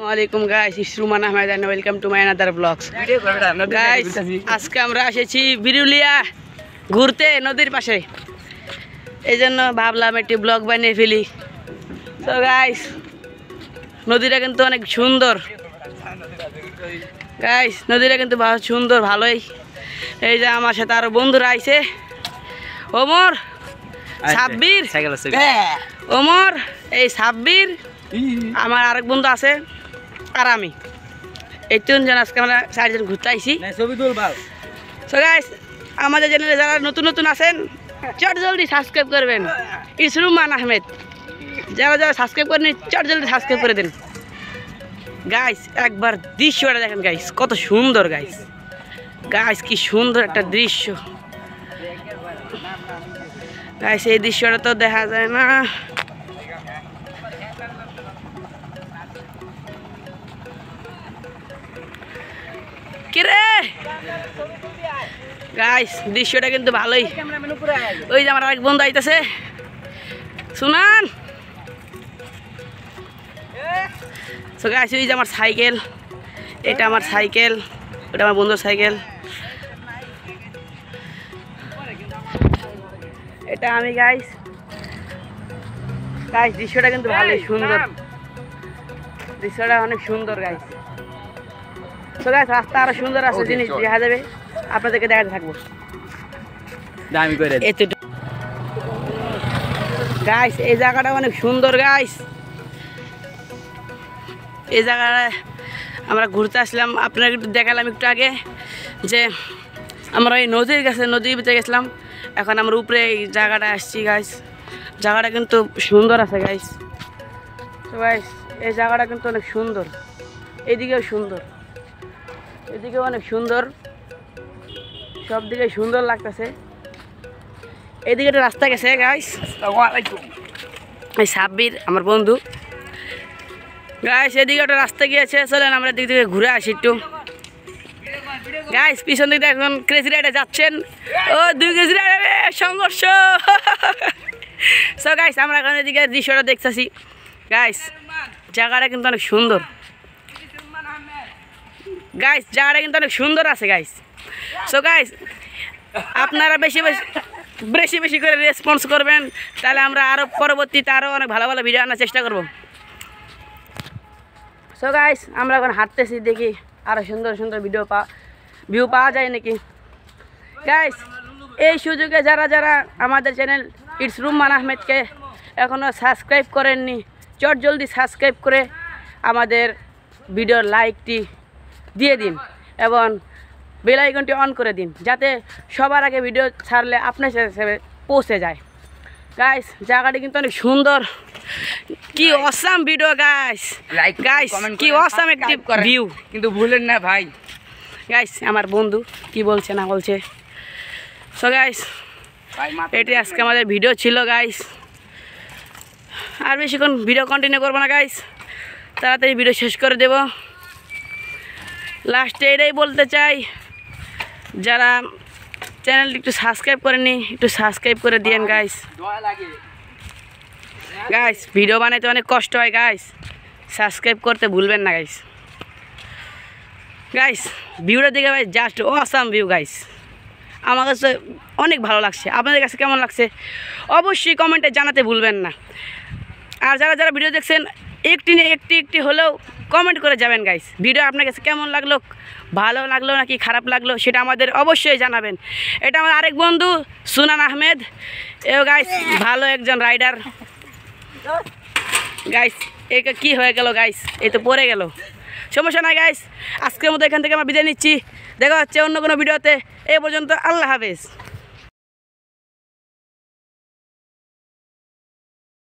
ওয়ালাইকুম guys, it's Ruman Ahmed and welcome to my another blogs. Guys আজকে আমরা এসেছি বিরুলিয়া ঘুরতে নদীর পাশে, এই জন্য ভাবলাম একটি ব্লগ বানিয়ে ফেলি। তো গাইস নদীটা কিন্তু অনেক সুন্দর, গাইস নদীটা কিন্তু বহুত সুন্দর, ভালোই। এই যে আমার সাথে আরো বন্ধুরা আইছে, ওমর, সাব্বির, ওমর, এই সাব্বির, আমার আরেক বন্ধু আছে, আর আমি, এই তিনজন আজকে আমরা 4 জন ঘুরতে আইছি। সো গাইস আমাদের চ্যানেলে যারা নতুন নতুন আছেন চট জলদি সাবস্ক্রাইব করবেন, ইটস রুমান আহমেদ। যারা যারা সাবস্ক্রাইব করেনি চট জলদি সাবস্ক্রাইব করে দিন। গাইস একবার দৃশ্যটা দেখেন গাইস, কত সুন্দর গাইস, গাইস কি সুন্দর একটা দৃশ্য গাইস। এই দৃশ্যটা তো দেখা যায় না। কিরে গাইস দৃশ্যটা কিন্তু ভালোই। ওই যে আমার আরেক বন্ধু আইতাছে, শুনান। সো গাইস ওই যে আমার সাইকেল, এটা আমার সাইকেল, ওটা আমার বন্ধুর সাইকেল, এটা আমি। গাইস গাইস দৃশ্যটা কিন্তু ভালোই সুন্দর, দৃশ্যটা অনেক সুন্দর গাইস। তো গাইস রাস্তা আরো সুন্দর আছে, জিনিস দেখা যাবে, আপনাদেরকে দেখাতে থাকবো। গাইস এই জায়গাটা অনেক সুন্দর গাইস, এই জায়গায় আমরা ঘুরতে আসলাম। আপনাকে একটু দেখালাম একটু আগে যে আমরা এই নদীর কাছে, নদীর ভিতরে গেছিলাম, এখন আমরা উপরে এই জায়গাটা আসছি। গাইস জায়গাটা কিন্তু সুন্দর আছে গাইস। তো গাইস এই জায়গাটা কিন্তু অনেক সুন্দর, এইদিকেও সুন্দর, এদিকেও অনেক সুন্দর, সব দিকে সুন্দর লাগতেছে। এদিকে একটা রাস্তা গেছে গাইস, এই সাব্বির আমার বন্ধু। গাইস এদিকে একটা রাস্তা গিয়েছে, চলেন আমরা দিক থেকে ঘুরে আসি একটু। গাইস পিছন দিকে এখন ক্রেজি রাইডে যাচ্ছেন, ও 2 কেজি রাইডে সংঘর্ষ। সো গাইস আমরা এখন এদিকে দৃশ্যটা দেখতেছি। গাইস জায়গাটা কিন্তু অনেক সুন্দর, গাইস জায়গাটা কিন্তু অনেক সুন্দর আছে গাইস। সো গাইস আপনারা বেশি বেশি করে রেসপন্স করবেন, তাহলে আমরা আরও পরবর্তীতে আরও অনেক ভালো ভালো ভিডিও আনার চেষ্টা করব। সো গাইস আমরা এখন হাঁটতেছি, দেখি আরও সুন্দর সুন্দর ভিউ পাওয়া যায় নাকি। গাইস এই সুযোগে যারা যারা আমাদের চ্যানেল ইটস রুমান আহমেদকে এখনও সাবস্ক্রাইব করেননি, চট জলদি সাবস্ক্রাইব করে আমাদের ভিডিওর লাইকটি দিয়ে দিন এবং বেল আইকনটি অন করে দিন, যাতে সবার আগে ভিডিও ছাড়লে আপনার সাথে পৌঁছে যায়। গাইস জায়গাটি কিন্তু অনেক সুন্দর, কি অসাম ভিডিও গাইস, গাইস কি অসাম একটি ভিউ, কিন্তু ভুলেন না ভাই। গাইস আমার বন্ধু কি বলছে না বলছে। সো গাইস এটি আজকে আমাদের ভিডিও ছিল গাইস, আর বেশিক্ষণ ভিডিও কন্টিনিউ করবো না গাইস, তাড়াতাড়ি ভিডিও শেষ করে দেব। লাস্টে এটাই বলতে চাই, যারা চ্যানেলটি একটু সাবস্ক্রাইব করেনি একটু সাবস্ক্রাইব করে দিয়েন গাইস। গাইস ভিডিও বানাইতে অনেক কষ্ট হয় গাইস, সাবস্ক্রাইব করতে ভুলবেন না গাইস। গাইস ভিউটা দেখে ভাই জাস্ট অসাম ভিউ গাইস, আমার কাছে অনেক ভালো লাগছে। আপনাদের কাছে কেমন লাগছে অবশ্যই কমেন্টে জানাতে ভুলবেন না। আর যারা যারা ভিডিও দেখছেন একটি হলেও কমেন্ট করে যাবেন গাইস, ভিডিও আপনার কাছে কেমন লাগলো, ভালো লাগলো নাকি খারাপ লাগলো সেটা আমাদের অবশ্যই জানাবেন। এটা আমার আরেক বন্ধু সুনান আহমেদ, এও গাইস ভালো একজন রাইডার। গাইস এটা কি হয়ে গেল গাইস, এই তো পড়ে গেল, সমস্যা নাই গাইস। আজকের মতো এখান থেকে আমরা বিদায় নিচ্ছি, দেখা হচ্ছে অন্য কোনো ভিডিওতে। এই পর্যন্ত আল্লাহ হাফেজ।